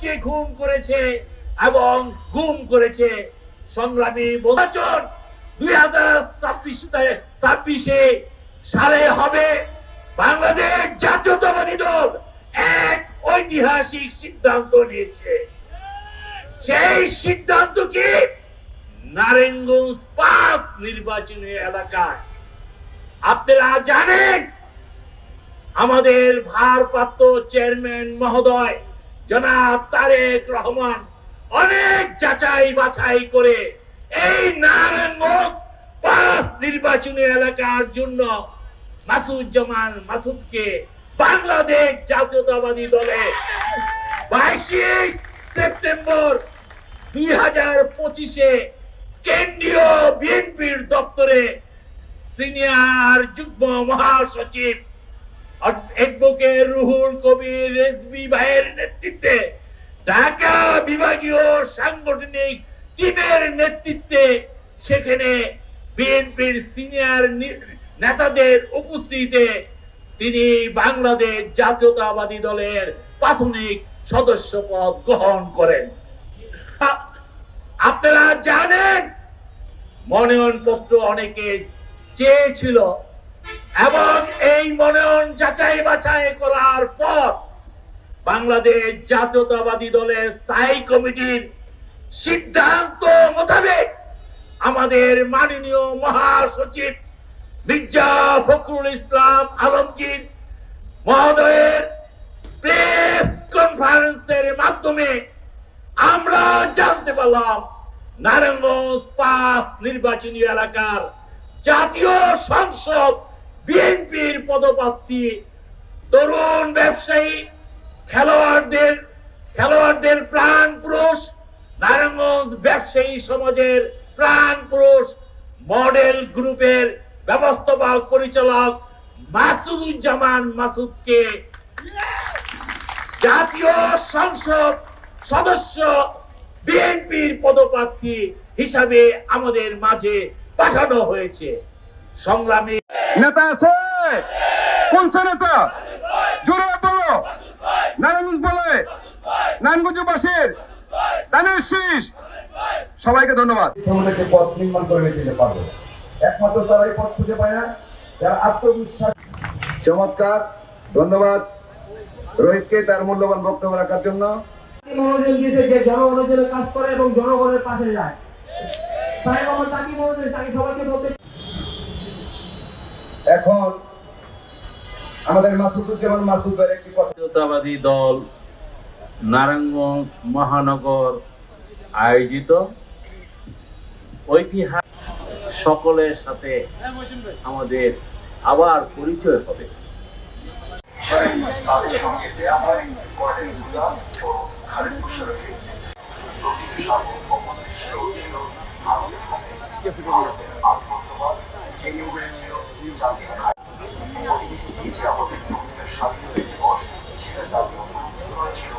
কে খুন করেছে এবং গুম করেছে। সংগ্রামী নির্বাচন 2026 সালে হবে। বাংলাদেশ জাতীয়তাবাদী দল এক ঐতিহাসিক সিদ্ধান্ত নিয়েছে। সেই সিদ্ধান্ত কি? নারায়ণগঞ্জ 5 নির্বাচনী এলাকায় আপনারা জানেন আমাদের ভারপ্রাপ্ত চেয়ারম্যান মহোদয় জনাব তারেক রহমান অনেক যাচাই বাছাই করে এই নারায়ণগঞ্জ 5 নির্বাচনী এলাকার জন্য মাসুজ্জামান মাসুদকে বাংলাদেশ জাতীয়তাবাদী দলে 22 সেপ্টেম্বর 2025 কেন্দ্রীয় বিএনপির দপ্তরে সিনিয়র যুগ্ম মহাসচিব অ্যাডভোকেট রুহুল কবির রেজভী ভাইয়ের নেতৃত্বে ঢাকা বিভাগীয় সাংগঠনিক টিমের নেতৃত্বে সেখানে বিএনপির সিনিয়র নেতাদের উপস্থিতিতে তিনি বাংলাদেশ জাতীয়তাবাদী দলের প্রাথমিক সদস্য পদ গ্রহণ করেন। আপনারা জানেন মনোনয়নপত্র অনেকে চেয়েছিল এবং এই মনোনয়ন যাচাই বাছাই করার পর বাংলাদেশ জাতীয়তাবাদী দলের স্থায়ী কমিটির সিদ্ধান্ত মোতাবেক আমাদের মাননীয় মহাসচিব মির্জা ফখরুল ইসলাম আলমগীর মহোদয়ের প্রেস কনফারেন্সের মাধ্যমে আমরা জানতে পারলাম নারায়ণগঞ্জ 5 নির্বাচনী এলাকার জাতীয় সংসদ বিএনপির পদপ্রার্থী তরুণ ব্যবসায়ী খেলোয়াড়দের প্রাণ পুরুষ, নারায়ণগঞ্জ ব্যবসায়ী সমাজের প্রাণ পুরুষ, মডেল গ্রুপের ব্যবস্থাপক পরিচালক মাসুদুজ্জামান মাসুদকে জাতীয় সংসদ সদস্য বিএনপির পদপ্রার্থী হিসাবে আমাদের মাঝে পাঠানো হয়েছে। সংগ্রামী নেতা আছে? কোন নেতা? জোরে বলো। নারায়ণগঞ্জ বলে নারায়ণগঞ্জবাসীর দানের শীষ। সবাইকে ধন্যবাদ। সামনে পথ নির্মাণ করে দিতে পারবে, একমাত্র তারাই পথ খুঁজে পায় না যারা আত্মবিশ্বাস। চমৎকার, ধন্যবাদ রোহিতকে তার মূল্যবান বক্তব্য রাখার জন্য। মনোযোগ দিতে যে জনগণের জন্য কাজ করে এবং জনগণের পাশে যায়, তাই আমার তাকে মনোযোগ তাকে সবাইকে বলতে। এখন আমাদের মাসুদুজ্জামান মাসুদ ভাইয়ের একটি জাতীয়তাবাদী দল নারায়ণগঞ্জ মহানগর আয়োজিত ঐতিহাসিক সকলের সাথে আমাদের আবার পরিচয় হবে। আমাদের প্রকৃত স্বাধীনতা দিবস, সেটা জাতীয় ছিল